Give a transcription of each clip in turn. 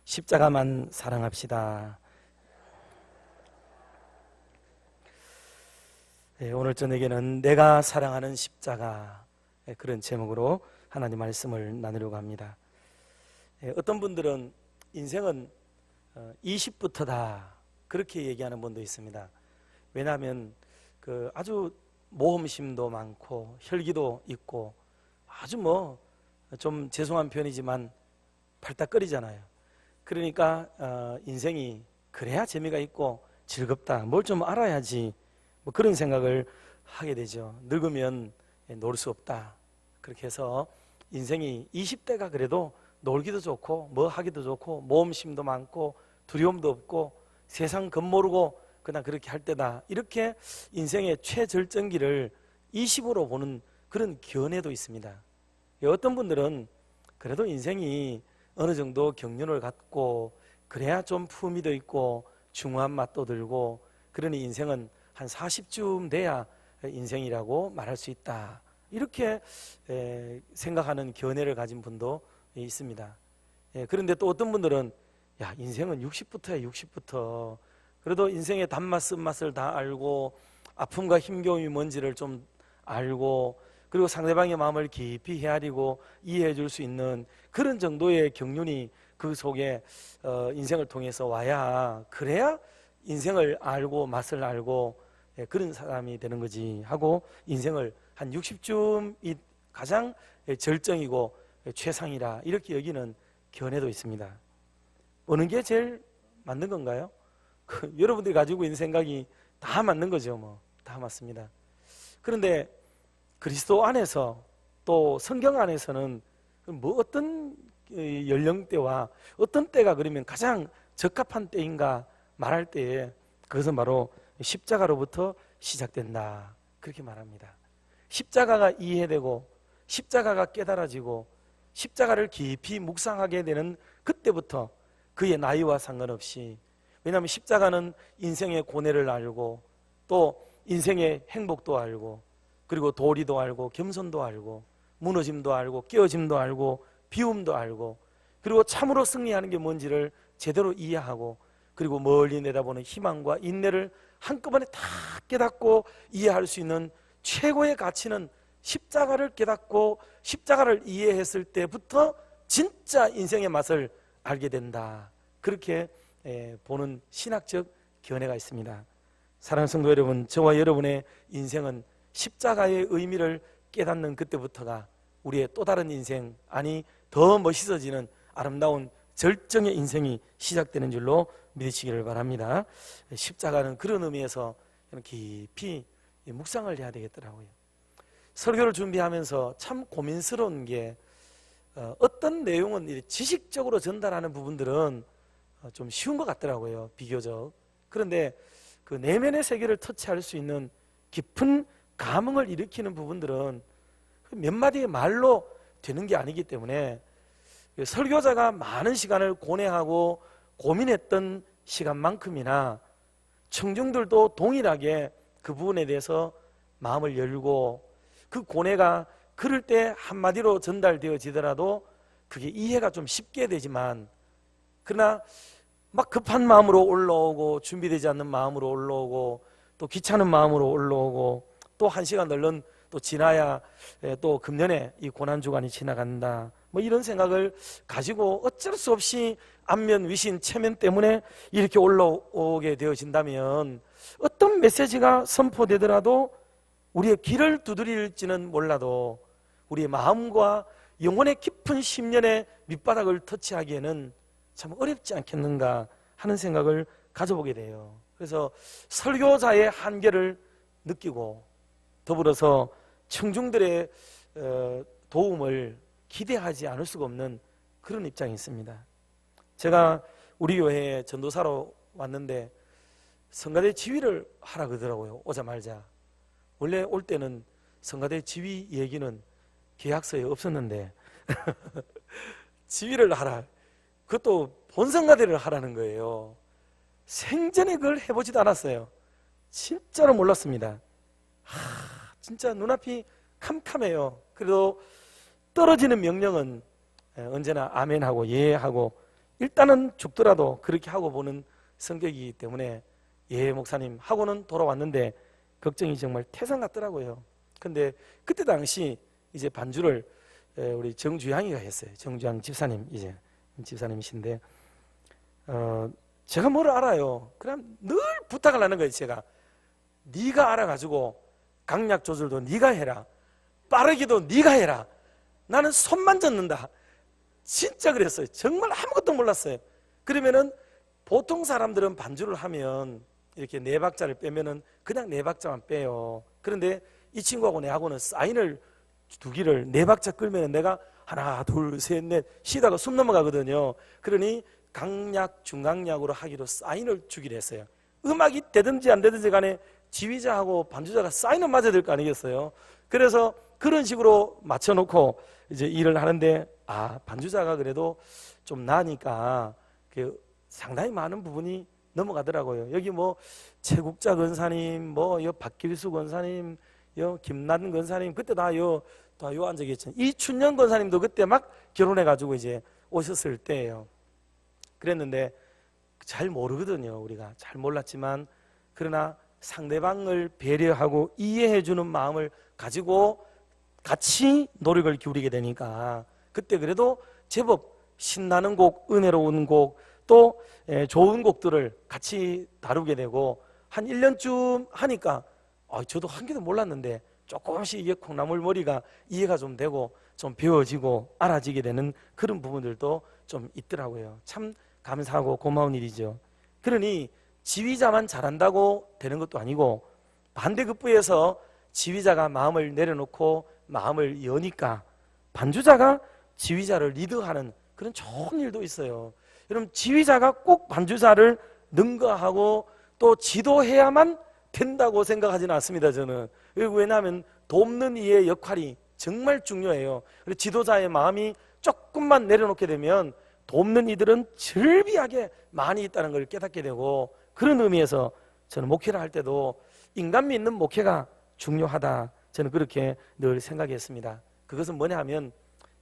십자가만 사랑합시다. 오늘 저녁에는 내가 사랑하는 십자가, 그런 제목으로 하나님 말씀을 나누려고 합니다. 어떤 분들은 인생은 20부터다 그렇게 얘기하는 분도 있습니다. 왜냐하면 아주 모험심도 많고 혈기도 있고 아주 좀 죄송한 표현이지만 팔딱거리잖아요. 그러니까 인생이 그래야 재미가 있고 즐겁다, 뭘 좀 알아야지, 그런 생각을 하게 되죠. 늙으면 놀 수 없다, 그렇게 해서 인생이 20대가 그래도 놀기도 좋고 뭐 하기도 좋고 모험심도 많고 두려움도 없고 세상 겉모르고 그냥 그렇게 할 때다, 이렇게 인생의 최절정기를 20으로 보는 그런 견해도 있습니다. 어떤 분들은 그래도 인생이 어느 정도 경륜을 갖고 그래야 좀 품위도 있고 중후한 맛도 들고, 그러니 인생은 한 40쯤 돼야 인생이라고 말할 수 있다, 이렇게 생각하는 견해를 가진 분도 있습니다. 그런데 또 어떤 분들은 야, 인생은 60부터야, 60부터. 그래도 인생의 단맛 쓴맛을 다 알고 아픔과 힘겨움이 뭔지를 좀 알고, 그리고 상대방의 마음을 깊이 헤아리고 이해해 줄 수 있는 그런 정도의 경륜이 그 속에 인생을 통해서 와야, 그래야 인생을 알고 맛을 알고 그런 사람이 되는 거지 하고, 인생을 한 60쯤이 가장 절정이고 최상이라 이렇게 여기는 견해도 있습니다. 어느 게 제일 맞는 건가요? 여러분들이 가지고 있는 생각이 다 맞는 거죠. 다 맞습니다. 그런데 그리스도 안에서 또 성경 안에서는 어떤 연령대와 어떤 때가 그러면 가장 적합한 때인가 말할 때에, 그것은 바로 십자가로부터 시작된다, 그렇게 말합니다. 십자가가 이해되고 십자가가 깨달아지고 십자가를 깊이 묵상하게 되는 그때부터 그의 나이와 상관없이, 왜냐하면 십자가는 인생의 고뇌를 알고 또 인생의 행복도 알고 그리고 도리도 알고 겸손도 알고 무너짐도 알고 깨어짐도 알고 비움도 알고, 그리고 참으로 승리하는 게 뭔지를 제대로 이해하고, 그리고 멀리 내다보는 희망과 인내를 한꺼번에 다 깨닫고 이해할 수 있는 최고의 가치는 십자가를 깨닫고 십자가를 이해했을 때부터 진짜 인생의 맛을 알게 된다, 그렇게 보는 신학적 견해가 있습니다. 사랑하는 성도 여러분, 저와 여러분의 인생은 십자가의 의미를 깨닫는 그때부터가 우리의 또 다른 인생, 아니 더 멋있어지는 아름다운 절정의 인생이 시작되는 줄로 믿으시기를 바랍니다. 십자가는 그런 의미에서 깊이 묵상을 해야 되겠더라고요. 설교를 준비하면서 참 고민스러운 게, 어떤 내용은 지식적으로 전달하는 부분들은 좀 쉬운 것 같더라고요, 비교적. 그런데 그 내면의 세계를 터치할 수 있는 깊은 감흥을 일으키는 부분들은 몇 마디의 말로 되는 게 아니기 때문에, 설교자가 많은 시간을 고뇌하고 고민했던 시간만큼이나 청중들도 동일하게 그 부분에 대해서 마음을 열고, 그 고뇌가 그럴 때 한마디로 전달되어지더라도 그게 이해가 좀 쉽게 되지만, 그러나 막 급한 마음으로 올라오고 준비되지 않는 마음으로 올라오고 또 귀찮은 마음으로 올라오고 또 한 시간 얼른 또 지나야 또 금년에 이 고난주간이 지나간다, 이런 생각을 가지고 어쩔 수 없이 안면 위신 체면 때문에 이렇게 올라오게 되어진다면, 어떤 메시지가 선포되더라도 우리의 길을 두드릴지는 몰라도 우리의 마음과 영혼의 깊은 심년의 밑바닥을 터치하기에는 참 어렵지 않겠는가 하는 생각을 가져보게 돼요. 그래서 설교자의 한계를 느끼고 더불어서 청중들의 도움을 기대하지 않을 수가 없는 그런 입장이 있습니다. 제가 우리 교회에 전도사로 왔는데 성가대 지휘를 하라 그러더라고요, 오자마자. 원래 올 때는 성가대 지휘 얘기는 계약서에 없었는데 지휘를 하라, 그것도 본성가대를 하라는 거예요. 생전에 그걸 해보지도 않았어요. 진짜로 몰랐습니다. 진짜 눈앞이 캄캄해요. 그래도 떨어지는 명령은 언제나 아멘하고 예하고 일단은 죽더라도 그렇게 하고 보는 성격이기 때문에 예 목사님 하고는 돌아왔는데 걱정이 정말 태산 같더라고요. 근데 그때 당시 이제 반주를 우리 정주양이가 했어요. 정주양 집사님, 이제 집사님이신데 제가 뭘 알아요. 그럼 늘 부탁을 하는 거예요. 제가 네가 알아가지고 강약 조절도 네가 해라, 빠르기도 네가 해라, 나는 손만 젓는다. 진짜 그랬어요. 정말 아무것도 몰랐어요. 그러면은 보통 사람들은 반주를 하면 이렇게 네 박자를 빼면은 그냥 네 박자만 빼요. 그런데 이 친구하고 내하고는 사인을 두기를 네 박자 끌면은 내가 하나 둘 셋 넷 쉬다가 숨 넘어가거든요. 그러니 강약 중강약으로 하기로 사인을 주기로 했어요. 음악이 되든지 안 되든지 간에 지휘자하고 반주자가 사인은 맞아야 될 거 아니겠어요. 그래서 그런 식으로 맞춰놓고 이제 일을 하는데 반주자가 그래도 좀 나니까 상당히 많은 부분이 넘어가더라고요. 여기 뭐 최국자 권사님, 뭐 박길수 권사님, 김난 권사님, 그때 다 앉아 계셨죠. 이춘영 권사님도 그때 막 결혼해가지고 이제 오셨을 때예요. 그랬는데 잘 모르거든요. 우리가 잘 몰랐지만 그러나 상대방을 배려하고 이해해주는 마음을 가지고 같이 노력을 기울이게 되니까 그때 그래도 제법 신나는 곡, 은혜로운 곡, 또 좋은 곡들을 같이 다루게 되고 한 1년쯤 하니까 저도 한 개도 몰랐는데 조금씩 이게 콩나물머리가 이해가 좀 되고 좀 배워지고 알아지게 되는 그런 부분들도 좀 있더라고요. 참 감사하고 고마운 일이죠. 그러니 지휘자만 잘한다고 되는 것도 아니고 반대급부에서 지휘자가 마음을 내려놓고 마음을 여니까 반주자가 지휘자를 리드하는 그런 좋은 일도 있어요. 여러분 지휘자가 꼭 반주자를 능가하고 또 지도해야만 된다고 생각하지는 않습니다. 저는. 왜냐하면 돕는 이의 역할이 정말 중요해요. 그리고 지도자의 마음이 조금만 내려놓게 되면 돕는 이들은 즐비하게 많이 있다는 걸 깨닫게 되고 그런 의미에서 저는 목회를 할 때도 인간 믿는 목회가 중요하다. 저는 그렇게 늘 생각했습니다. 그것은 뭐냐 하면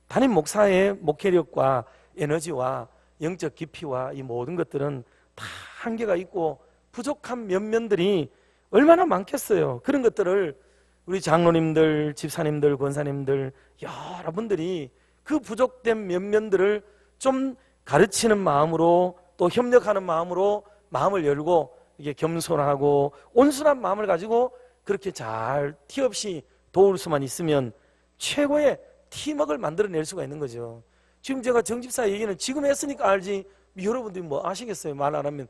담임 목사의 목회력과 에너지와 영적 깊이와 이 모든 것들은 다 한계가 있고 부족한 면면들이 얼마나 많겠어요. 그런 것들을 우리 장로님들, 집사님들, 권사님들 여러분들이 그 부족된 면면들을 좀 가르치는 마음으로 또 협력하는 마음으로 마음을 열고 이게 겸손하고 온순한 마음을 가지고 그렇게 잘 티 없이 도울 수만 있으면 최고의 팀워크를 만들어낼 수가 있는 거죠. 지금 제가 정집사 얘기는 지금 했으니까 알지 여러분들이 뭐 아시겠어요? 말 안 하면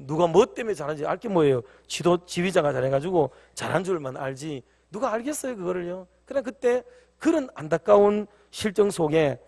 누가 뭐 때문에 잘하는지 알 게 뭐예요? 지휘자가 잘해가지고 잘한 줄만 알지 누가 알겠어요 그거를요? 그러나 그때 그런 안타까운 실정 속에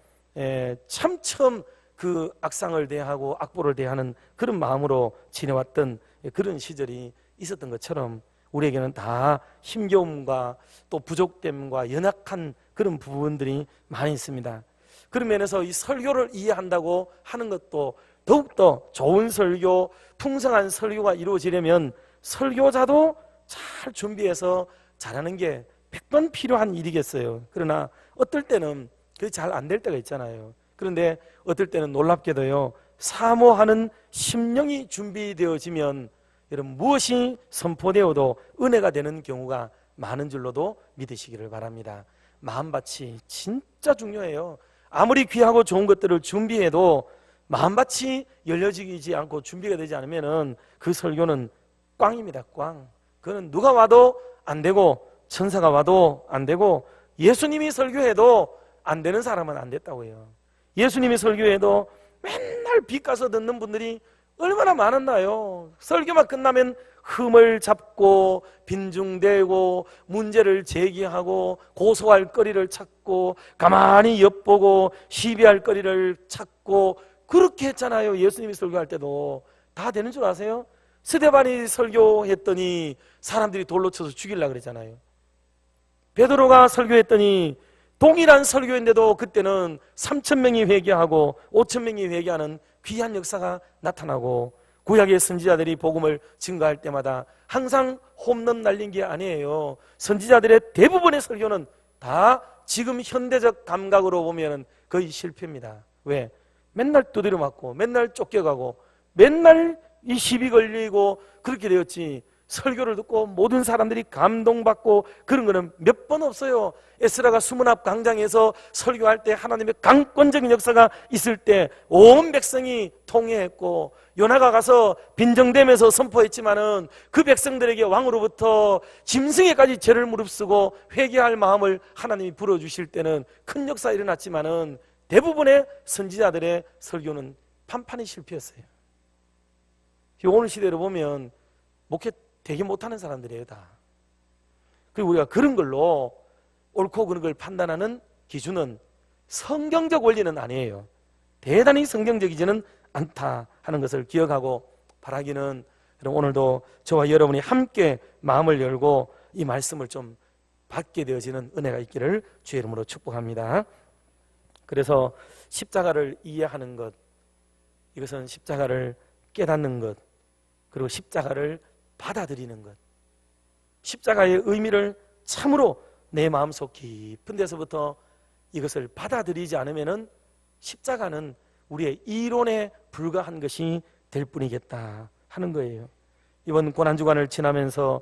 참 처음 그 악상을 대하고 악보를 대하는 그런 마음으로 지내왔던 그런 시절이 있었던 것처럼 우리에게는 다 힘겨움과 또 부족됨과 연약한 그런 부분들이 많이 있습니다. 그런 면에서 이 설교를 이해한다고 하는 것도 더욱더 좋은 설교, 풍성한 설교가 이루어지려면 설교자도 잘 준비해서 잘하는 게 100번 필요한 일이겠어요. 그러나 어떨 때는 그게 잘 안 될 때가 있잖아요. 그런데 어떨 때는 놀랍게도요, 사모하는 심령이 준비되어지면 여러분 무엇이 선포되어도 은혜가 되는 경우가 많은 줄로도 믿으시기를 바랍니다. 마음밭이 진짜 중요해요. 아무리 귀하고 좋은 것들을 준비해도 마음밭이 열려지지 않고 준비가 되지 않으면 그 설교는 꽝입니다. 꽝. 그거는 누가 와도 안 되고 천사가 와도 안 되고 예수님이 설교해도 안 되는 사람은 안 됐다고 해요. 예수님이 설교해도 맨날 빗가서 듣는 분들이 얼마나 많았나요? 설교만 끝나면 흠을 잡고 빈중대고 문제를 제기하고 고소할 거리를 찾고 가만히 엿보고 시비할 거리를 찾고 그렇게 했잖아요. 예수님이 설교할 때도. 다 되는 줄 아세요? 스데반이 설교했더니 사람들이 돌로 쳐서 죽이려고 그랬잖아요. 베드로가 설교했더니 동일한 설교인데도 그때는 3,000명이 회개하고 5,000명이 회개하는 귀한 역사가 나타나고 구약의 선지자들이 복음을 증거할 때마다 항상 홈런 날린 게 아니에요. 선지자들의 대부분의 설교는 다 지금 현대적 감각으로 보면 거의 실패입니다. 왜? 맨날 두드려 맞고 맨날 쫓겨가고 맨날 이 시비 걸리고 그렇게 되었지, 설교를 듣고 모든 사람들이 감동받고 그런 거는 몇 번 없어요. 에스라가 수문 앞 광장에서 설교할 때 하나님의 강권적인 역사가 있을 때 온 백성이 통회했고, 요나가 가서 빈정대면서 선포했지만은 그 백성들에게 왕으로부터 짐승에까지 죄를 무릅쓰고 회개할 마음을 하나님이 불어주실 때는 큰 역사 일어났지만은 대부분의 선지자들의 설교는 판판이 실패했어요. 오늘 시대로 보면 목회 되게 못하는 사람들이에요, 다. 그리고 우리가 그런 걸로 옳고 그른 걸 판단하는 기준은 성경적 원리는 아니에요. 대단히 성경적이지는 않다 하는 것을 기억하고 바라기는, 오늘도 저와 여러분이 함께 마음을 열고 이 말씀을 좀 받게 되어지는 은혜가 있기를 주의 이름으로 축복합니다. 그래서 십자가를 이해하는 것, 이것은 십자가를 깨닫는 것, 그리고 십자가를 받아들이는 것, 십자가의 의미를 참으로 내 마음속 깊은 데서부터 이것을 받아들이지 않으면은 십자가는 우리의 이론에 불과한 것이 될 뿐이겠다 하는 거예요. 이번 고난주간을 지나면서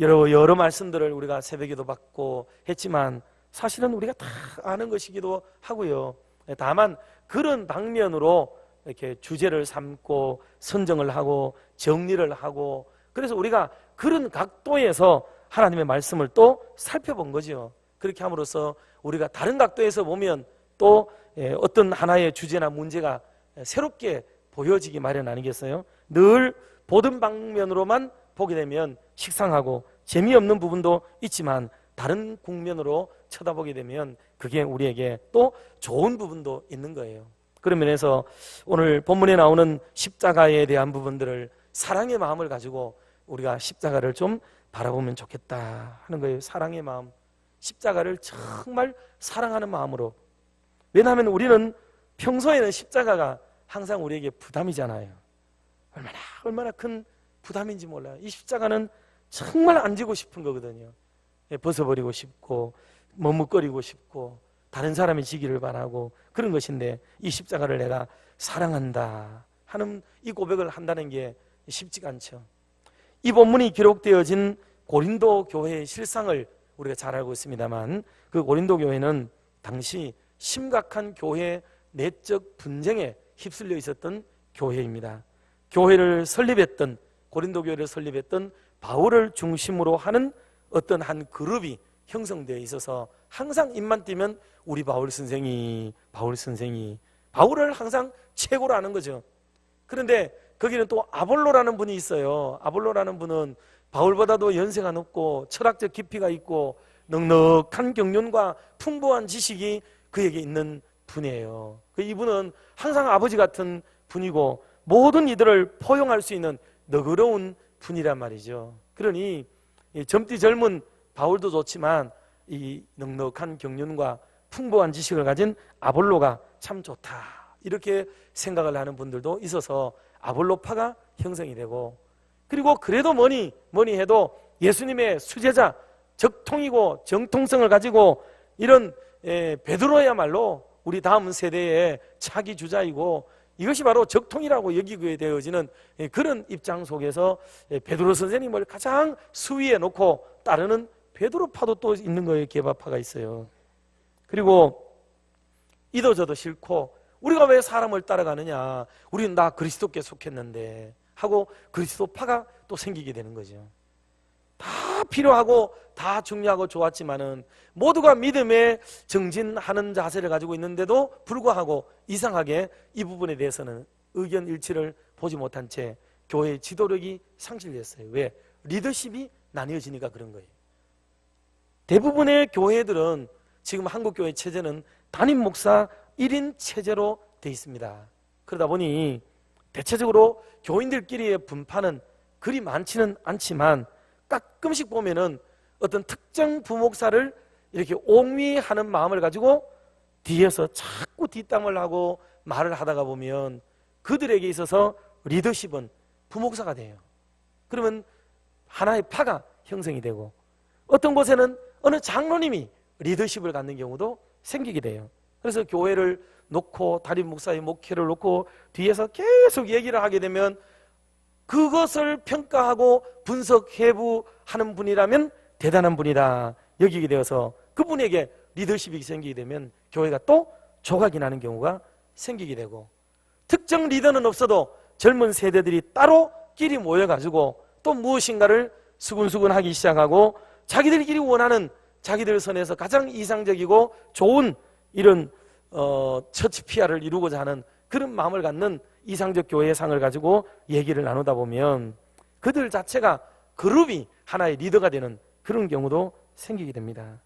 여러 말씀들을 우리가 새벽에도 받고 했지만 사실은 우리가 다 아는 것이기도 하고요. 다만 그런 방면으로 이렇게 주제를 삼고 선정을 하고 정리를 하고, 그래서 우리가 그런 각도에서 하나님의 말씀을 또 살펴본 거죠. 그렇게 함으로써 우리가 다른 각도에서 보면 또 어떤 하나의 주제나 문제가 새롭게 보여지기 마련 아니겠어요? 늘 보던 방면으로만 보게 되면 식상하고 재미없는 부분도 있지만 다른 국면으로 쳐다보게 되면 그게 우리에게 또 좋은 부분도 있는 거예요. 그런 면에서 오늘 본문에 나오는 십자가에 대한 부분들을 사랑의 마음을 가지고 우리가 십자가를 좀 바라보면 좋겠다 하는 거예요. 사랑의 마음, 십자가를 정말 사랑하는 마음으로. 왜냐하면 우리는 평소에는 십자가가 항상 우리에게 부담이잖아요. 얼마나 큰 부담인지 몰라요. 이 십자가는 정말 안 지고 싶은 거거든요. 벗어버리고 싶고 머뭇거리고 싶고 다른 사람이 지기를 바라고 그런 것인데, 이 십자가를 내가 사랑한다 하는 이 고백을 한다는 게 쉽지가 않죠. 이 본문이 기록되어진 고린도 교회의 실상을 우리가 잘 알고 있습니다만, 그 고린도 교회는 당시 심각한 교회 내적 분쟁에 휩쓸려 있었던 교회입니다. 교회를 설립했던, 고린도 교회를 설립했던 바울을 중심으로 하는 어떤 한 그룹이 형성되어 있어서 항상 입만 띄면 우리 바울 선생이 바울을 항상 최고로 아는 거죠. 그런데 거기는 또 아볼로라는 분이 있어요. 아볼로라는 분은 바울보다도 연세가 높고 철학적 깊이가 있고 넉넉한 경륜과 풍부한 지식이 그에게 있는 분이에요. 이분은 항상 아버지 같은 분이고 모든 이들을 포용할 수 있는 너그러운 분이란 말이죠. 그러니 젊디 젊은 바울도 좋지만 이 넉넉한 경륜과 풍부한 지식을 가진 아볼로가 참 좋다, 이렇게 생각을 하는 분들도 있어서 아볼로파가 형성이 되고, 그리고 그래도 뭐니 해도 예수님의 수제자, 적통이고 정통성을 가지고 이런 베드로야말로 우리 다음 세대의 차기 주자이고 이것이 바로 적통이라고 여기게 되어지는 그런 입장 속에서 베드로 선생님을 가장 수위에 놓고 따르는 베드로파도 또 있는 거예요. 게바파가 있어요. 그리고 이도저도 싫고 우리가 왜 사람을 따라가느냐, 우리는 나 그리스도께 속했는데 하고 그리스도파가 또 생기게 되는 거죠. 다 필요하고 다 중요하고 좋았지만은 모두가 믿음에 정진하는 자세를 가지고 있는데도 불구하고 이상하게 이 부분에 대해서는 의견 일치를 보지 못한 채 교회의 지도력이 상실됐어요. 왜? 리더십이 나뉘어지니까 그런 거예요. 대부분의 교회들은 지금 한국교회 체제는 담임 목사 1인 체제로 돼 있습니다. 그러다 보니 대체적으로 교인들끼리의 분파는 그리 많지는 않지만 가끔씩 보면은 어떤 특정 부목사를 이렇게 옹위하는 마음을 가지고 뒤에서 자꾸 뒷담을 하고 말을 하다가 보면 그들에게 있어서 리더십은 부목사가 돼요. 그러면 하나의 파가 형성이 되고 어떤 곳에는 어느 장로님이 리더십을 갖는 경우도 생기게 돼요. 그래서 교회를 놓고 담임 목사의 목회를 놓고 뒤에서 계속 얘기를 하게 되면 그것을 평가하고 분석 해부하는 분이라면 대단한 분이다 여기게 되어서 그분에게 리더십이 생기게 되면 교회가 또 조각이 나는 경우가 생기게 되고, 특정 리더는 없어도 젊은 세대들이 따로 끼리 모여가지고 또 무엇인가를 수근수근 하기 시작하고 자기들끼리 원하는 자기들 선에서 가장 이상적이고 좋은 이런 처치 PR을 이루고자 하는 그런 마음을 갖는 이상적 교회의 상을 가지고 얘기를 나누다 보면 그들 자체가 그룹이 하나의 리더가 되는 그런 경우도 생기게 됩니다.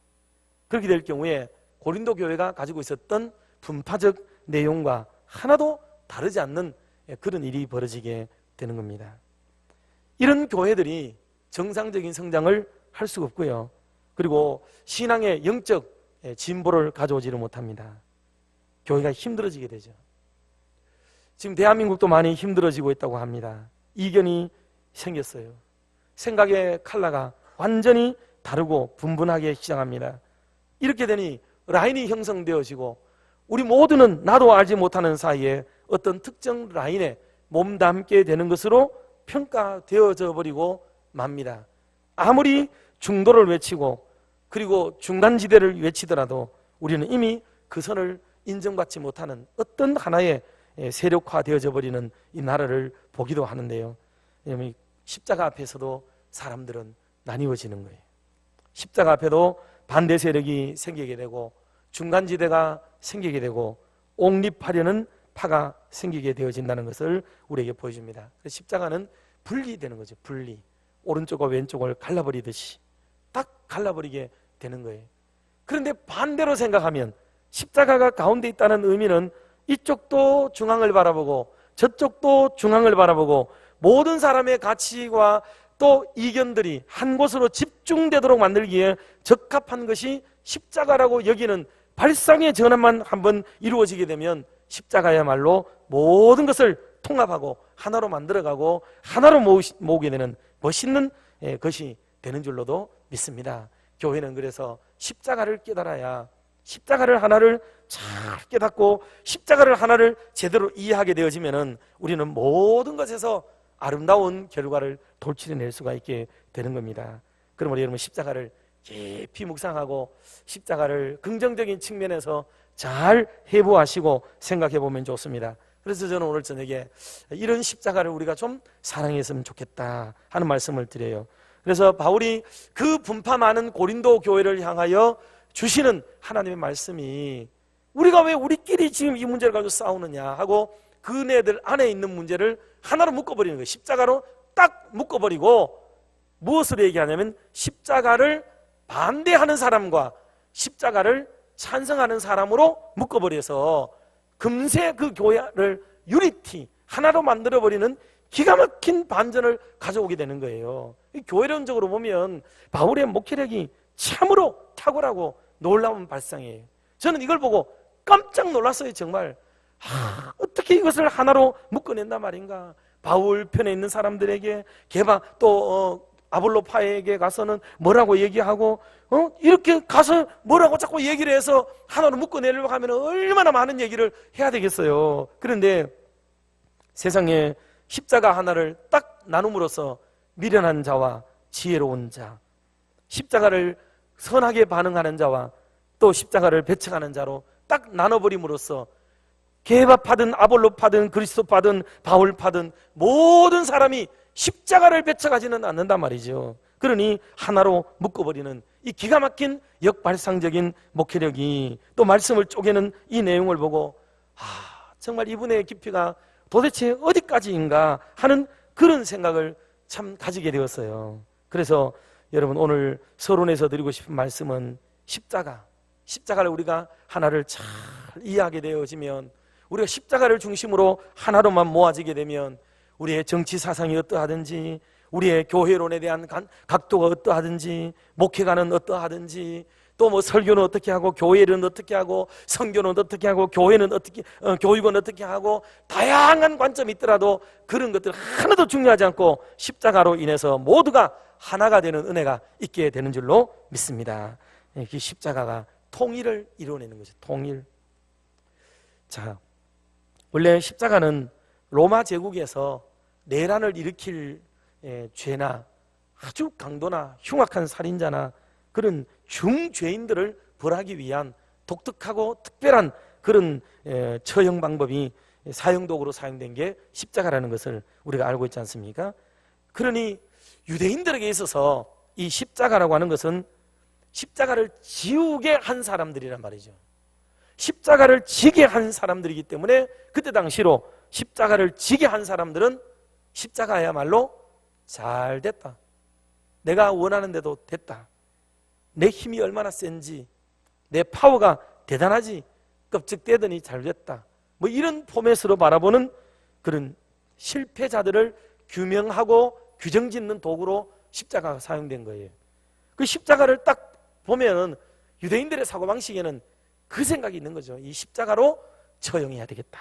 그렇게 될 경우에 고린도 교회가 가지고 있었던 분파적 내용과 하나도 다르지 않는 그런 일이 벌어지게 되는 겁니다. 이런 교회들이 정상적인 성장을 할 수가 없고요. 그리고 신앙의 영적 진보를 가져오지를 못합니다. 교회가 힘들어지게 되죠. 지금 대한민국도 많이 힘들어지고 있다고 합니다. 이견이 생겼어요. 생각의 컬러가 완전히 다르고 분분하게 시작합니다. 이렇게 되니 라인이 형성되어지고 우리 모두는 나도 알지 못하는 사이에 어떤 특정 라인에 몸담게 되는 것으로 평가되어져 버리고 맙니다. 아무리 중도를 외치고 그리고 중간지대를 외치더라도 우리는 이미 그 선을 인정받지 못하는 어떤 하나의 세력화되어져 버리는 이 나라를 보기도 하는데요. 십자가 앞에서도 사람들은 나뉘어지는 거예요. 십자가 앞에도 반대 세력이 생기게 되고 중간지대가 생기게 되고 옹립하려는 파가 생기게 되어진다는 것을 우리에게 보여줍니다. 그래서 십자가는 분리되는 거죠. 분리. 오른쪽과 왼쪽을 갈라버리듯이 딱 갈라버리게 되는 거예요. 그런데 반대로 생각하면 십자가가 가운데 있다는 의미는 이쪽도 중앙을 바라보고 저쪽도 중앙을 바라보고 모든 사람의 가치와 또 이견들이 한 곳으로 집중되도록 만들기에 적합한 것이 십자가라고 여기는 발상의 전환만 한번 이루어지게 되면 십자가야말로 모든 것을 통합하고 하나로 만들어가고 하나로 모으게 되는 멋있는 것이 되는 줄로도 믿습니다. 교회는 그래서 십자가를 깨달아야 십자가를 하나를 잘 깨닫고 십자가를 하나를 제대로 이해하게 되어지면은 우리는 모든 것에서 아름다운 결과를 돌출해낼 수가 있게 되는 겁니다. 그러므로 여러분 십자가를 깊이 묵상하고 십자가를 긍정적인 측면에서 잘 해부하시고 생각해 보면 좋습니다. 그래서 저는 오늘 저녁에 이런 십자가를 우리가 좀 사랑했으면 좋겠다 하는 말씀을 드려요. 그래서 바울이 그 분파 많은 고린도 교회를 향하여 주시는 하나님의 말씀이 우리가 왜 우리끼리 지금 이 문제를 가지고 싸우느냐 하고 그네들 안에 있는 문제를 하나로 묶어버리는 거예요. 십자가로 딱 묶어버리고 무엇을 얘기하냐면 십자가를 반대하는 사람과 십자가를 찬성하는 사람으로 묶어버려서 금세 그 교회를 유니티 하나로 만들어버리는 기가 막힌 반전을 가져오게 되는 거예요. 교회론적으로 보면 바울의 목회력이 참으로 탁월하고 놀라운 발상이에요. 저는 이걸 보고 깜짝 놀랐어요. 정말 어떻게 이것을 하나로 묶어낸단 말인가. 바울 편에 있는 사람들에게 개방 또 아볼로파에게 가서는 뭐라고 얘기하고 이렇게 가서 뭐라고 자꾸 얘기를 해서 하나로 묶어내려고 하면 얼마나 많은 얘기를 해야 되겠어요. 그런데 세상에 십자가 하나를 딱 나눔으로써 미련한 자와 지혜로운 자, 십자가를 선하게 반응하는 자와 또 십자가를 배척하는 자로 딱 나눠버림으로써 게바파든 아볼로파든 그리스도파든 바울파든 모든 사람이 십자가를 배척하지는 않는단 말이죠. 그러니 하나로 묶어버리는 이 기가 막힌 역발상적인 목회력이 또 말씀을 쪼개는 이 내용을 보고 정말 이분의 깊이가 도대체 어디까지인가 하는 그런 생각을 참 가지게 되었어요. 그래서 여러분 오늘 서론에서 드리고 싶은 말씀은 십자가를 우리가 하나를 잘 이해하게 되어지면 우리가 십자가를 중심으로 하나로만 모아지게 되면 우리의 정치 사상이 어떠하든지 우리의 교회론에 대한 각도가 어떠하든지 목회가는 어떠하든지 또 뭐 설교는 어떻게 하고 교회는 어떻게 하고 선교는 어떻게 하고 교회는 어떻게 교육은 어떻게 하고 다양한 관점이 있더라도 그런 것들 하나도 중요하지 않고 십자가로 인해서 모두가 하나가 되는 은혜가 있게 되는 줄로 믿습니다. 이 십자가가 통일을 이루어내는 거죠. 통일. 자, 원래 십자가는 로마 제국에서 내란을 일으킬 죄나 아주 강도나 흉악한 살인자나 그런 중죄인들을 벌하기 위한 독특하고 특별한 그런 처형 방법이 사형도구로 사용된 게 십자가라는 것을 우리가 알고 있지 않습니까? 그러니 유대인들에게 있어서 이 십자가라고 하는 것은 십자가를 지우게 한 사람들이란 말이죠. 십자가를 지게 한 사람들이기 때문에 그때 당시로 십자가를 지게 한 사람들은 십자가야말로 잘 됐다, 내가 원하는 대로 됐다, 내 힘이 얼마나 센지, 내 파워가 대단하지, 껍질대더니 잘 됐다, 뭐 이런 포맷으로 바라보는 그런 실패자들을 규명하고 규정짓는 도구로 십자가가 사용된 거예요. 그 십자가를 딱 보면 유대인들의 사고방식에는 그 생각이 있는 거죠. 이 십자가로 처형해야 되겠다.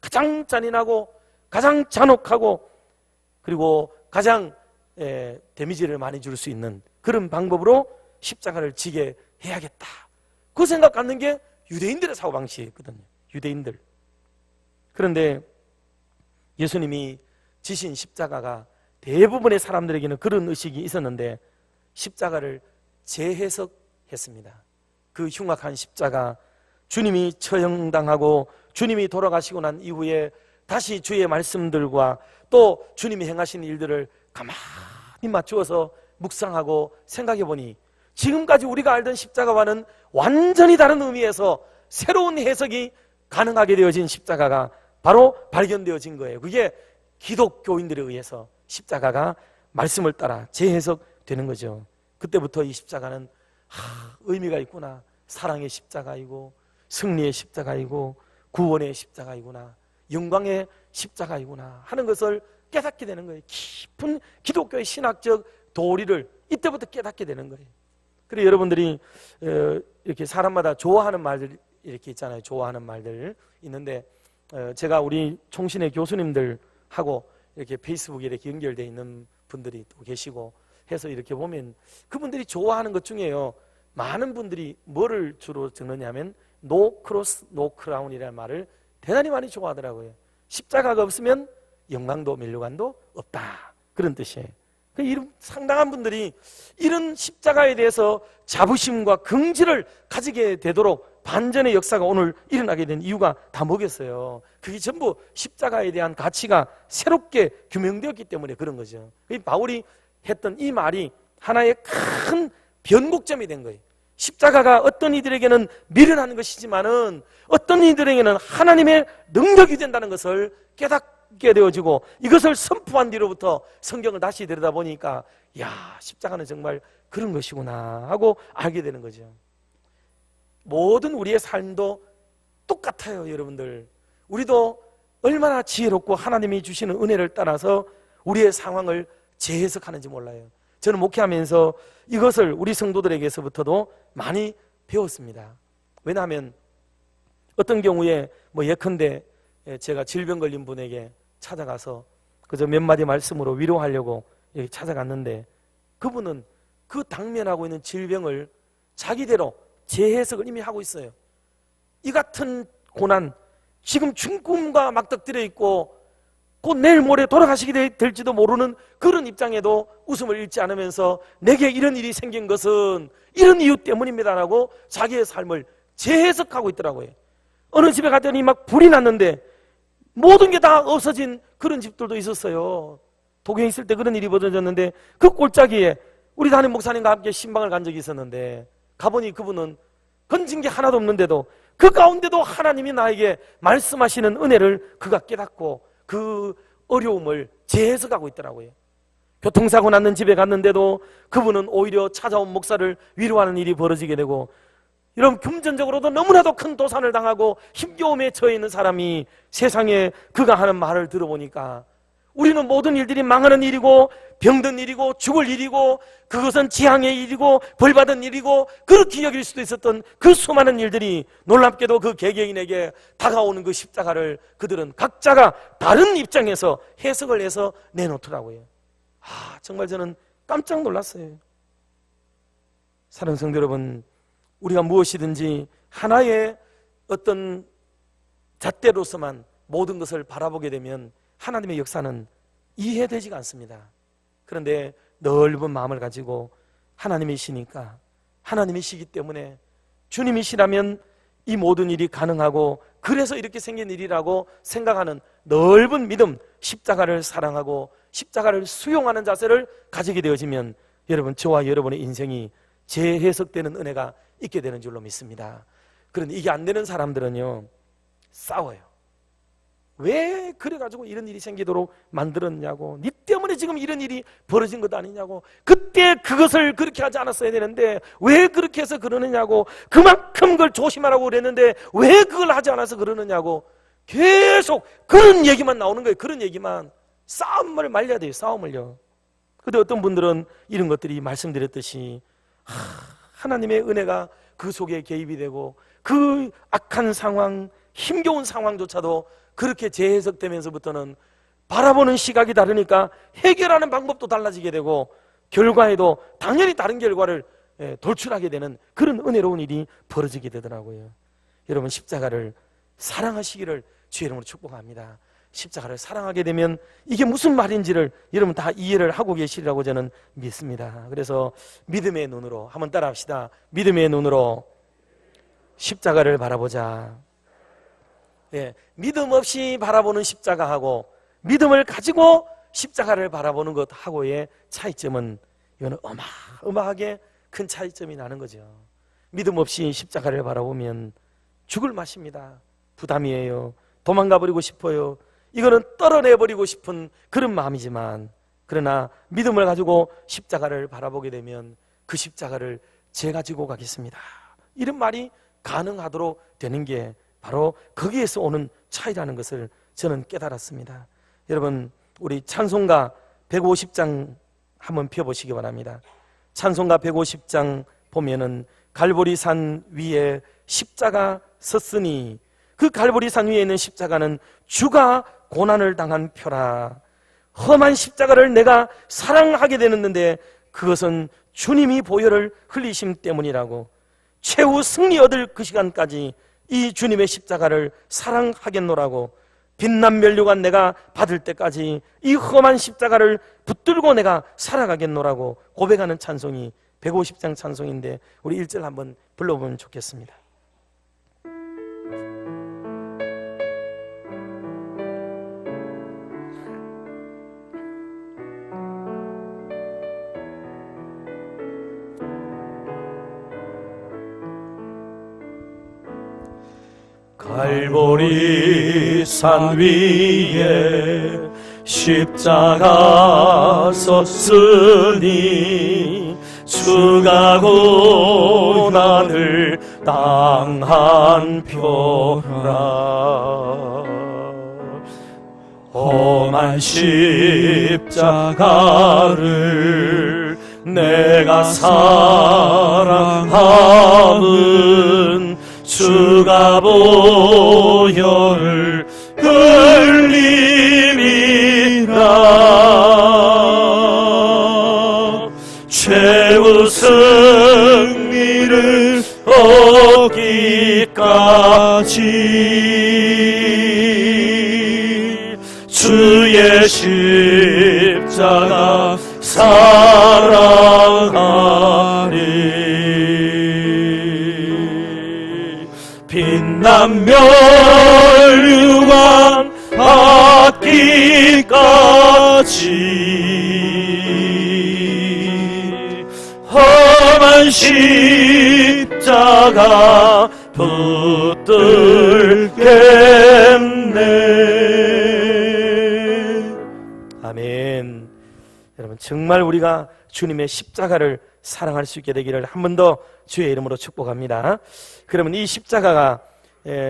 가장 잔인하고 가장 잔혹하고 그리고 가장 데미지를 많이 줄 수 있는 그런 방법으로 십자가를 지게 해야겠다. 그 생각 갖는 게 유대인들의 사고방식이거든요. 유대인들. 그런데 예수님이 지신 십자가가 대부분의 사람들에게는 그런 의식이 있었는데 십자가를 재해석했습니다. 그 흉악한 십자가, 주님이 처형당하고 주님이 돌아가시고 난 이후에 다시 주의 말씀들과 또 주님이 행하신 일들을 가만히 맞추어서 묵상하고 생각해 보니 지금까지 우리가 알던 십자가와는 완전히 다른 의미에서 새로운 해석이 가능하게 되어진 십자가가 바로 발견되어진 거예요. 그게 기독교인들에 의해서 십자가가 말씀을 따라 재해석되는 거죠. 그때부터 이 십자가는 의미가 있구나, 사랑의 십자가이고 승리의 십자가이고 구원의 십자가이구나, 영광의 십자가이구나 하는 것을 깨닫게 되는 거예요. 깊은 기독교의 신학적 도리를 이때부터 깨닫게 되는 거예요. 그리고 여러분들이 이렇게 사람마다 좋아하는 말들 이렇게 있잖아요. 좋아하는 말들 있는데 제가 우리 총신의 교수님들하고 이렇게 페이스북에 이렇게 연결되어 있는 분들이 또 계시고 해서 이렇게 보면 그분들이 좋아하는 것 중에요, 많은 분들이 뭐를 주로 적느냐면 No cross, no crown이라는 말을 대단히 많이 좋아하더라고요. 십자가가 없으면 영광도 면류관도 없다, 그런 뜻이에요. 이런 상당한 분들이 이런 십자가에 대해서 자부심과 긍지를 가지게 되도록 반전의 역사가 오늘 일어나게 된 이유가 다 뭐겠어요? 그게 전부 십자가에 대한 가치가 새롭게 규명되었기 때문에 그런 거죠. 바울이 했던 이 말이 하나의 큰 변곡점이 된 거예요. 십자가가 어떤 이들에게는 미련한 것이지만은 어떤 이들에게는 하나님의 능력이 된다는 것을 깨닫게 되어지고 이것을 선포한 뒤로부터 성경을 다시 들여다보니까 야, 십자가는 정말 그런 것이구나 하고 알게 되는 거죠. 모든 우리의 삶도 똑같아요. 여러분들, 우리도 얼마나 지혜롭고 하나님이 주시는 은혜를 따라서 우리의 상황을 재해석하는지 몰라요. 저는 목회하면서 이것을 우리 성도들에게서부터도 많이 배웠습니다. 왜냐하면 어떤 경우에 예컨대 제가 질병 걸린 분에게 찾아가서 그저 몇 마디 말씀으로 위로하려고 찾아갔는데 그분은 그 당면하고 있는 질병을 자기대로 재해석을 이미 하고 있어요. 이 같은 고난, 지금 죽음과 맞닥뜨려 있고 곧 내일 모레 돌아가시게 될지도 모르는 그런 입장에도 웃음을 잃지 않으면서 내게 이런 일이 생긴 것은 이런 이유 때문입니다라고 자기의 삶을 재해석하고 있더라고요. 어느 집에 갔더니 막 불이 났는데 모든 게 다 없어진 그런 집들도 있었어요. 독일에 있을 때 그런 일이 벌어졌는데 그 꼴짜기에 우리 담임 목사님과 함께 신방을 간 적이 있었는데 가보니 그분은 건진 게 하나도 없는데도 그 가운데도 하나님이 나에게 말씀하시는 은혜를 그가 깨닫고 그 어려움을 재해석하고 있더라고요. 교통사고 났는 집에 갔는데도 그분은 오히려 찾아온 목사를 위로하는 일이 벌어지게 되고, 이런 금전적으로도 너무나도 큰 도산을 당하고 힘겨움에 처해 있는 사람이 세상에 그가 하는 말을 들어보니까 우리는 모든 일들이 망하는 일이고 병든 일이고 죽을 일이고 그것은 지향의 일이고 벌받은 일이고 그렇게 여길 수도 있었던 그 수많은 일들이 놀랍게도 그 개개인에게 다가오는 그 십자가를 그들은 각자가 다른 입장에서 해석을 해서 내놓더라고요. 정말 저는 깜짝 놀랐어요. 사랑하는 성도 여러분, 우리가 무엇이든지 하나의 어떤 잣대로서만 모든 것을 바라보게 되면 하나님의 역사는 이해되지가 않습니다. 그런데 넓은 마음을 가지고 하나님이시니까, 하나님이시기 때문에 주님이시라면 이 모든 일이 가능하고 그래서 이렇게 생긴 일이라고 생각하는 넓은 믿음, 십자가를 사랑하고 십자가를 수용하는 자세를 가지게 되어지면 여러분, 저와 여러분의 인생이 재해석되는 은혜가 있게 되는 줄로 믿습니다. 그런데 이게 안 되는 사람들은요, 싸워요. 왜 그래가지고 이런 일이 생기도록 만들었냐고, 니 때문에 지금 이런 일이 벌어진 것 아니냐고, 그때 그것을 그렇게 하지 않았어야 되는데 왜 그렇게 해서 그러느냐고, 그만큼 그걸 조심하라고 그랬는데 왜 그걸 하지 않아서 그러느냐고, 계속 그런 얘기만 나오는 거예요. 그런 얘기만. 싸움을 말려야 돼요. 싸움을요. 근데 어떤 분들은 이런 것들이 말씀드렸듯이 하나님의 은혜가 그 속에 개입이 되고 그 악한 상황, 힘겨운 상황조차도 그렇게 재해석되면서부터는 바라보는 시각이 다르니까 해결하는 방법도 달라지게 되고 결과에도 당연히 다른 결과를 돌출하게 되는 그런 은혜로운 일이 벌어지게 되더라고요. 여러분, 십자가를 사랑하시기를 주의 이름으로 축복합니다. 십자가를 사랑하게 되면 이게 무슨 말인지를 여러분 다 이해를 하고 계시리라고 저는 믿습니다. 그래서 믿음의 눈으로 한번 따라 합시다. 믿음의 눈으로 십자가를 바라보자. 믿음 없이 바라보는 십자가하고 믿음을 가지고 십자가를 바라보는 것하고의 차이점은, 이거는 어마어마하게 큰 차이점이 나는 거죠. 믿음 없이 십자가를 바라보면 죽을 맛입니다. 부담이에요. 도망가 버리고 싶어요. 이거는 떨어내버리고 싶은 그런 마음이지만, 그러나 믿음을 가지고 십자가를 바라보게 되면 그 십자가를 제가 지고 가겠습니다, 이런 말이 가능하도록 되는 게 바로 거기에서 오는 차이라는 것을 저는 깨달았습니다. 여러분, 우리 찬송가 150장 한번 펴보시기 바랍니다. 찬송가 150장 보면은 갈보리산 위에 십자가 섰으니, 그 갈보리산 위에 있는 십자가는 주가 고난을 당한 표라. 험한 십자가를 내가 사랑하게 되는데 그것은 주님이 보혈을 흘리심 때문이라고. 최후 승리 얻을 그 시간까지 이 주님의 십자가를 사랑하겠노라고. 빛난 면류관 내가 받을 때까지 이 험한 십자가를 붙들고 내가 살아가겠노라고 고백하는 찬송이 150장 찬송인데, 우리 1절 한번 불러보면 좋겠습니다. 갈보리산 위에 십자가 섰으니 주가 고난을 당한 표라. 험한 십자가를 내가 사랑함은 주가 보혈을 흘림이라. 최후 승리를 얻기까지 주의 십자가 사랑하리. 빛난 면류관 받기까지 험한 십자가 붙들겠네. 아멘. 여러분, 정말 우리가 주님의 십자가를 사랑할 수 있게 되기를 한 번 더 주의 이름으로 축복합니다. 그러면 이 십자가가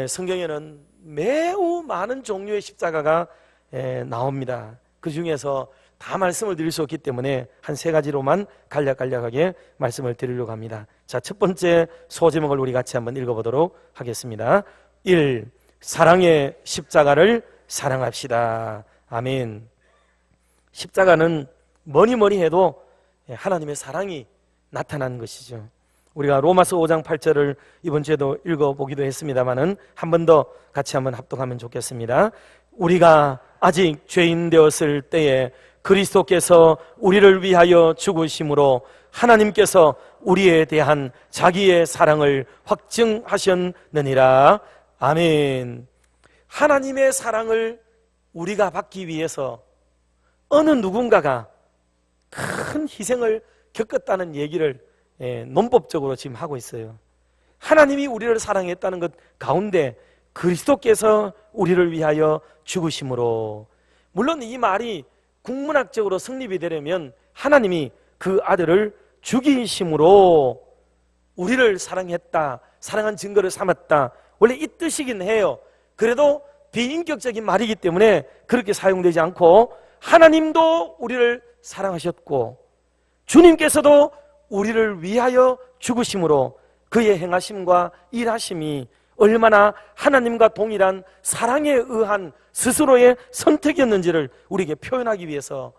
성경에는 매우 많은 종류의 십자가가 나옵니다. 그 중에서 다 말씀을 드릴 수 없기 때문에 한 3가지로만 간략간략하게 말씀을 드리려고 합니다. 자, 첫 번째 소제목을 우리 같이 한번 읽어보도록 하겠습니다. 1. 사랑의 십자가를 사랑합시다. 아멘. 십자가는 뭐니 해도 하나님의 사랑이 나타난 것이죠. 우리가 로마서 5장 8절을 이번 주에도 읽어보기도 했습니다마는 한 번 더 같이 한번 합독하면 좋겠습니다. 우리가 아직 죄인 되었을 때에 그리스도께서 우리를 위하여 죽으심으로 하나님께서 우리에 대한 자기의 사랑을 확증하셨느니라. 아멘. 하나님의 사랑을 우리가 받기 위해서 어느 누군가가 큰 희생을 겪었다는 얘기를 논법적으로 지금 하고 있어요. 하나님이 우리를 사랑했다는 것 가운데 그리스도께서 우리를 위하여 죽으심으로, 물론 이 말이 국문학적으로 성립이 되려면 하나님이 그 아들을 죽이심으로 우리를 사랑했다, 사랑한 증거를 삼았다, 원래 이 뜻이긴 해요. 그래도 비인격적인 말이기 때문에 그렇게 사용되지 않고 하나님도 우리를 사랑하셨고 주님께서도 우리를 위하여 죽으심으로 그의 행하심과 일하심이 얼마나 하나님과 동일한 사랑에 의한 스스로의 선택이었는지를 우리에게 표현하기 위해서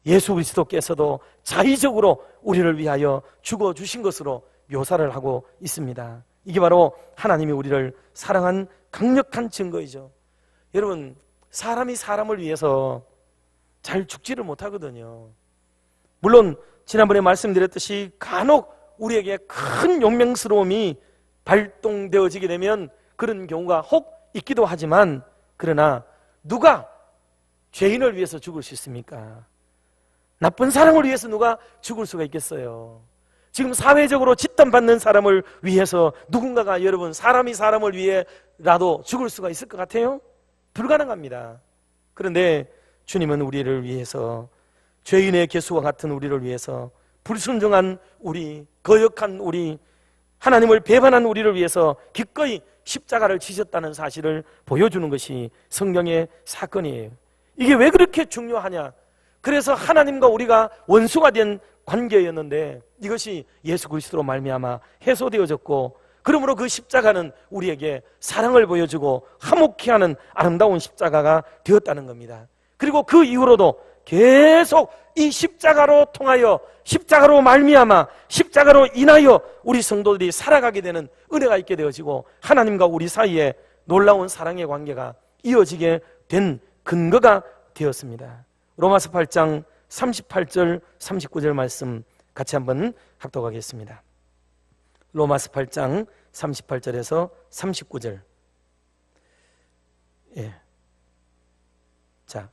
예수 그리스도께서도 자의적으로 우리를 위하여 죽어주신 것으로 묘사를 하고 있습니다. 이게 바로 하나님이 우리를 사랑한 강력한 증거이죠. 여러분, 사람이 사람을 위해서 잘 죽지를 못하거든요. 물론 지난번에 말씀드렸듯이 간혹 우리에게 큰 용맹스러움이 발동되어지게 되면 그런 경우가 혹 있기도 하지만, 그러나 누가 죄인을 위해서 죽을 수 있습니까? 나쁜 사람을 위해서 누가 죽을 수가 있겠어요? 지금 사회적으로 짓담받는 사람을 위해서 누군가가, 여러분, 사람이 사람을 위해라도 죽을 수가 있을 것 같아요? 불가능합니다. 그런데 주님은 우리를 위해서, 죄인의 개수와 같은 우리를 위해서, 불순종한 우리, 거역한 우리, 하나님을 배반한 우리를 위해서 기꺼이 십자가를 지셨다는 사실을 보여주는 것이 성경의 사건이에요. 이게 왜 그렇게 중요하냐? 그래서 하나님과 우리가 원수가 된 관계였는데 이것이 예수 그리스도로 말미암아 해소되어졌고, 그러므로 그 십자가는 우리에게 사랑을 보여주고 화목케 하는 아름다운 십자가가 되었다는 겁니다. 그리고 그 이후로도 계속 이 십자가로 통하여, 십자가로 말미암아, 십자가로 인하여 우리 성도들이 살아가게 되는 은혜가 있게 되어지고 하나님과 우리 사이에 놀라운 사랑의 관계가 이어지게 된 근거가 되었습니다. 로마서 8장 38절 39절 말씀 같이 한번 합독하겠습니다. 로마서 8장 38절에서 39절. 자,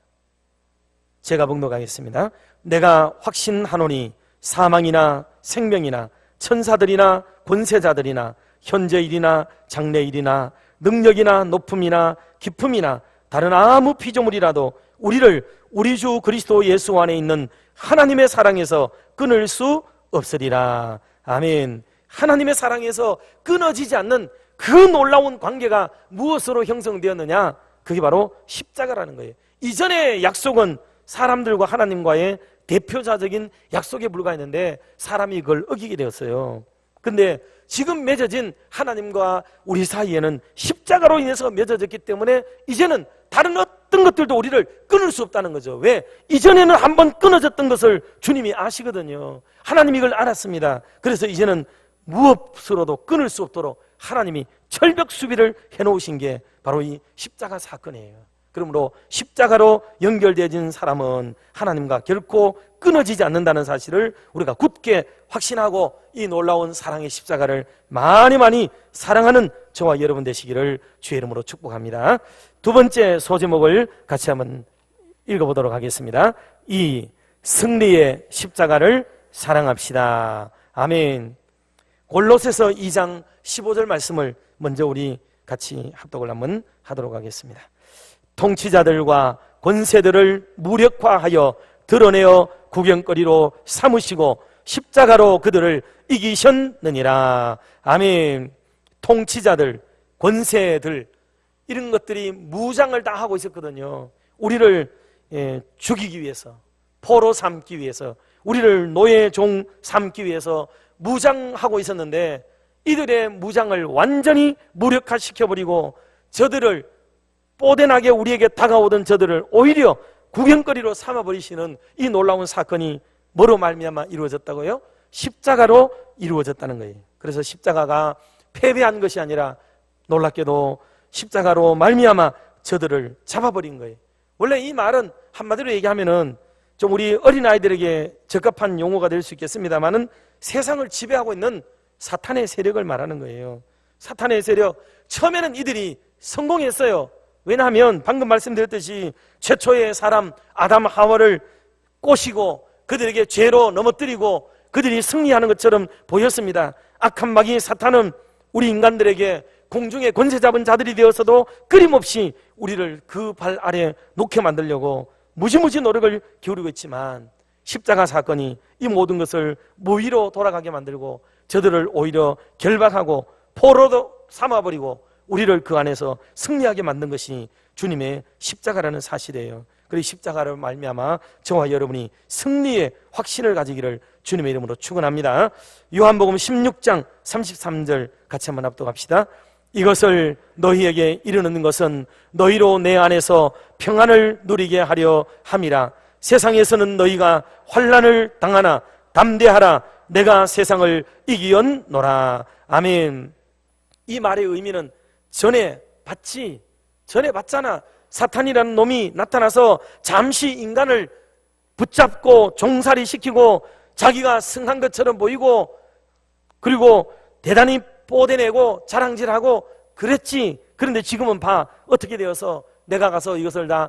제가 봉독하겠습니다. 내가 확신하노니 사망이나 생명이나 천사들이나 권세자들이나 현재일이나 장래일이나 능력이나 높음이나 깊음이나 다른 아무 피조물이라도 우리를 우리 주 그리스도 예수 안에 있는 하나님의 사랑에서 끊을 수 없으리라. 아멘. 하나님의 사랑에서 끊어지지 않는 그 놀라운 관계가 무엇으로 형성되었느냐? 그게 바로 십자가라는 거예요. 이전의 약속은 사람들과 하나님과의 대표자적인 약속에 불과했는데 사람이 그걸 어기게 되었어요. 근데 지금 맺어진 하나님과 우리 사이에는 십자가로 인해서 맺어졌기 때문에 이제는 다른 어떤 것들도 우리를 끊을 수 없다는 거죠. 왜? 이전에는 한번 끊어졌던 것을 주님이 아시거든요. 하나님이 이걸 알았습니다. 그래서 이제는 무엇으로도 끊을 수 없도록 하나님이 철벽 수비를 해놓으신 게 바로 이 십자가 사건이에요. 그러므로 십자가로 연결되어진 사람은 하나님과 결코 끊어지지 않는다는 사실을 우리가 굳게 확신하고 이 놀라운 사랑의 십자가를 많이 많이 사랑하는 저와 여러분 되시기를 주의 이름으로 축복합니다. 두 번째 소제목을 같이 한번 읽어보도록 하겠습니다. 이 승리의 십자가를 사랑합시다. 아멘. 골로새서 2장 15절 말씀을 먼저 우리 같이 합독을 한번 하도록 하겠습니다. 통치자들과 권세들을 무력화하여 드러내어 구경거리로 삼으시고 십자가로 그들을 이기셨느니라. 아멘. 통치자들, 권세들, 이런 것들이 무장을 다 하고 있었거든요. 우리를 죽이기 위해서, 포로 삼기 위해서, 우리를 노예 종 삼기 위해서 무장하고 있었는데 이들의 무장을 완전히 무력화시켜버리고 저들을, 뽀대나게 우리에게 다가오던 저들을 오히려 구경거리로 삼아버리시는 이 놀라운 사건이 뭐로 말미암아 이루어졌다고요? 십자가로 이루어졌다는 거예요. 그래서 십자가가 패배한 것이 아니라 놀랍게도 십자가로 말미암아 저들을 잡아버린 거예요. 원래 이 말은 한마디로 얘기하면은 좀 우리 어린아이들에게 적합한 용어가 될 수 있겠습니다만은 세상을 지배하고 있는 사탄의 세력을 말하는 거예요. 사탄의 세력, 처음에는 이들이 성공했어요. 왜냐하면 방금 말씀드렸듯이 최초의 사람 아담 하와를 꼬시고 그들에게 죄로 넘어뜨리고 그들이 승리하는 것처럼 보였습니다. 악한 마귀 사탄은 우리 인간들에게 공중에 권세 잡은 자들이 되어서도 끊임없이 우리를 그 발 아래 놓게 만들려고 무지무지 노력을 기울이고 있지만 십자가 사건이 이 모든 것을 무위로 돌아가게 만들고 저들을 오히려 결박하고 포로도 삼아버리고 우리를 그 안에서 승리하게 만든 것이 주님의 십자가라는 사실이에요. 그리고 십자가를 말미암아 저와 여러분이 승리의 확신을 가지기를 주님의 이름으로 축원합니다. 요한복음 16장 33절 같이 한번 합독합시다. 이것을 너희에게 이르는 것은 너희로 내 안에서 평안을 누리게 하려 함이라. 세상에서는 너희가 환난을 당하나 담대하라. 내가 세상을 이기었노라. 아멘. 이 말의 의미는 전에 봤잖아. 사탄이라는 놈이 나타나서 잠시 인간을 붙잡고 종살이 시키고 자기가 승한 것처럼 보이고 그리고 대단히 뽀대내고 자랑질하고 그랬지. 그런데 지금은 봐, 어떻게 되어서 내가 가서 이것을 다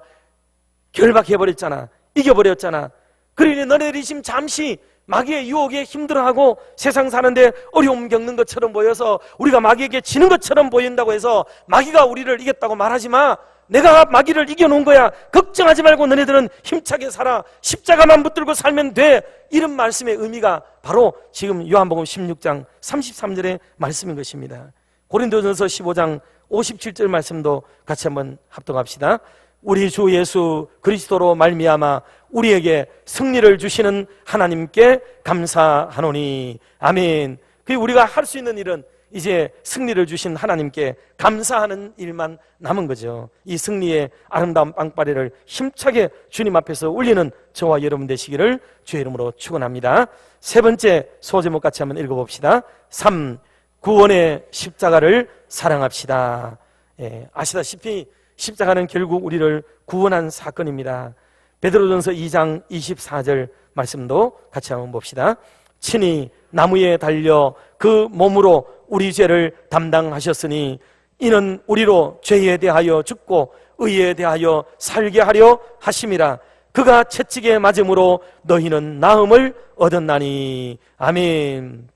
결박해버렸잖아. 이겨버렸잖아. 그러니 너네들이 지금 잠시 마귀의 유혹에 힘들어하고 세상 사는데 어려움 겪는 것처럼 보여서 우리가 마귀에게 지는 것처럼 보인다고 해서 마귀가 우리를 이겼다고 말하지 마. 내가 마귀를 이겨놓은 거야. 걱정하지 말고 너네들은 힘차게 살아. 십자가만 붙들고 살면 돼. 이런 말씀의 의미가 바로 지금 요한복음 16장 33절의 말씀인 것입니다. 고린도전서 15장 57절 말씀도 같이 한번 합독합시다. 우리 주 예수 그리스도로 말미암아 우리에게 승리를 주시는 하나님께 감사하노니. 아멘. 그 우리가 할 수 있는 일은 이제 승리를 주신 하나님께 감사하는 일만 남은 거죠. 이 승리의 아름다운 빵빠레를 힘차게 주님 앞에서 울리는 저와 여러분 되시기를 주의 이름으로 축원합니다. 세 번째 소제목 같이 한번 읽어봅시다. 3. 구원의 십자가를 사랑합시다. 아시다시피 십자가는 결국 우리를 구원한 사건입니다. 베드로전서 2장 24절 말씀도 같이 한번 봅시다. 친히 나무에 달려 그 몸으로 우리 죄를 담당하셨으니 이는 우리로 죄에 대하여 죽고 의에 대하여 살게 하려 하심이라. 그가 채찍에 맞음으로 너희는 나음을 얻었나니. 아멘.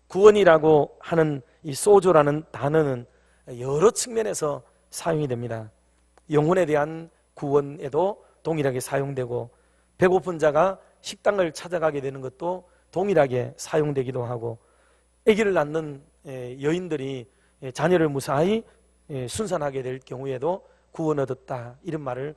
구원이라고 하는 이 소조라는 단어는 여러 측면에서 사용이 됩니다. 영혼에 대한 구원에도 동일하게 사용되고 배고픈 자가 식당을 찾아가게 되는 것도 동일하게 사용되기도 하고 아기를 낳는 여인들이 자녀를 무사히 순산하게 될 경우에도 구원 얻었다 이런 말을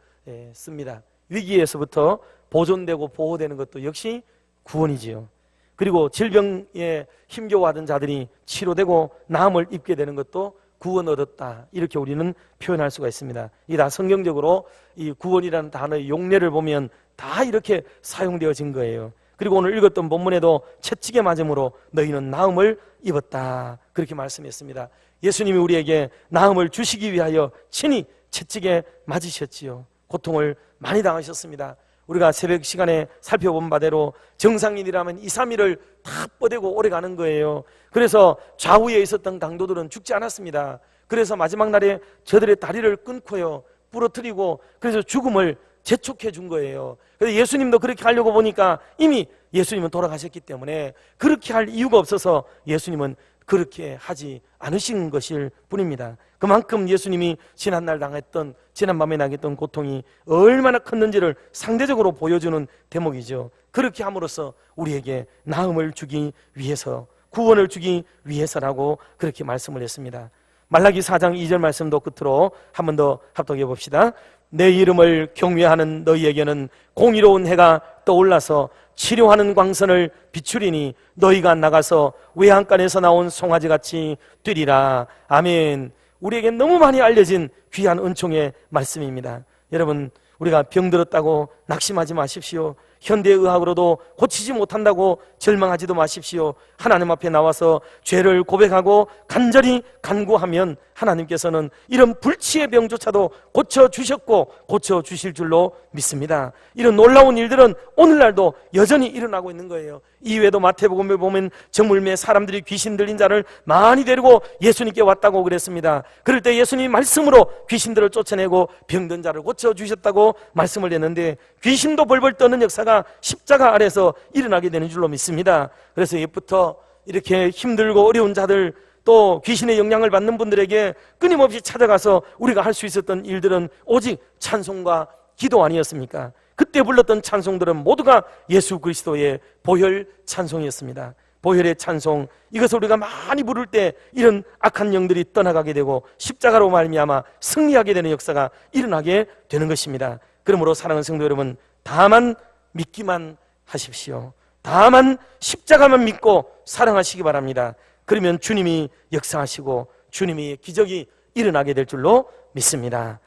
씁니다. 위기에서부터 보존되고 보호되는 것도 역시 구원이지요. 그리고 질병에 힘겨워하던 자들이 치료되고 나음을 입게 되는 것도 구원 얻었다 이렇게 우리는 표현할 수가 있습니다. 이 다 성경적으로 이 구원이라는 단어의 용례를 보면 다 이렇게 사용되어진 거예요. 그리고 오늘 읽었던 본문에도 채찍에 맞음으로 너희는 나음을 입었다 그렇게 말씀했습니다. 예수님이 우리에게 나음을 주시기 위하여 친히 채찍에 맞으셨지요. 고통을 많이 당하셨습니다. 우리가 새벽 시간에 살펴본 바대로 정상인이라면 2, 3일을 다 뻗대고 오래 가는 거예요. 그래서 좌우에 있었던 강도들은 죽지 않았습니다. 그래서 마지막 날에 저들의 다리를 끊고요 부러뜨리고 그래서 죽음을 재촉해 준 거예요. 그래서 예수님도 그렇게 하려고 보니까 이미 예수님은 돌아가셨기 때문에 그렇게 할 이유가 없어서 예수님은 그렇게 하지 않으신 것일 뿐입니다. 그만큼 예수님이 지난날 당했던 지난밤에 당했던 고통이 얼마나 컸는지를 상대적으로 보여주는 대목이죠. 그렇게 함으로써 우리에게 나음을 주기 위해서 구원을 주기 위해서라고 그렇게 말씀을 했습니다. 말라기 4장 2절 말씀도 끝으로 한 번 더 합독해 봅시다. 내 이름을 경외하는 너희에게는 공의로운 해가 떠올라서 치료하는 광선을 비추리니 너희가 나가서 외양간에서 나온 송아지같이 뛰리라. 아멘. 우리에게 너무 많이 알려진 귀한 은총의 말씀입니다. 여러분 우리가 병들었다고 낙심하지 마십시오. 현대의학으로도 고치지 못한다고 절망하지도 마십시오. 하나님 앞에 나와서 죄를 고백하고 간절히 간구하면 하나님께서는 이런 불치의 병조차도 고쳐주셨고 고쳐주실 줄로 믿습니다. 이런 놀라운 일들은 오늘날도 여전히 일어나고 있는 거예요. 이외에도 마태복음에 보면 저물매 사람들이 귀신 들린 자를 많이 데리고 예수님께 왔다고 그랬습니다. 그럴 때 예수님이 말씀으로 귀신들을 쫓아내고 병든 자를 고쳐주셨다고 말씀을 했는데, 귀신도 벌벌 떠는 역사가 십자가 아래서 일어나게 되는 줄로 믿습니다. 그래서 옛부터 이렇게 힘들고 어려운 자들, 또 귀신의 영향을 받는 분들에게 끊임없이 찾아가서 우리가 할 수 있었던 일들은 오직 찬송과 기도 아니었습니까? 그때 불렀던 찬송들은 모두가 예수 그리스도의 보혈 찬송이었습니다. 보혈의 찬송, 이것을 우리가 많이 부를 때 이런 악한 영들이 떠나가게 되고 십자가로 말미암아 승리하게 되는 역사가 일어나게 되는 것입니다. 그러므로 사랑하는 성도 여러분, 다만 믿기만 하십시오. 다만 십자가만 믿고 사랑하시기 바랍니다. 그러면 주님이 역사하시고 주님이 기적이 일어나게 될 줄로 믿습니다.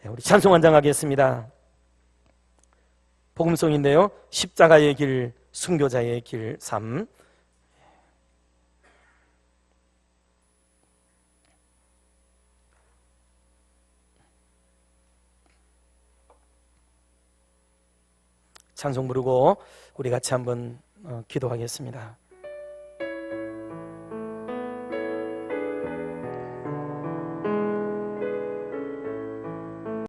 우리 찬송 한 장 하겠습니다. 복음송인데요, 십자가의 길, 순교자의 길 3. 찬송 부르고 우리 같이 한번 기도하겠습니다.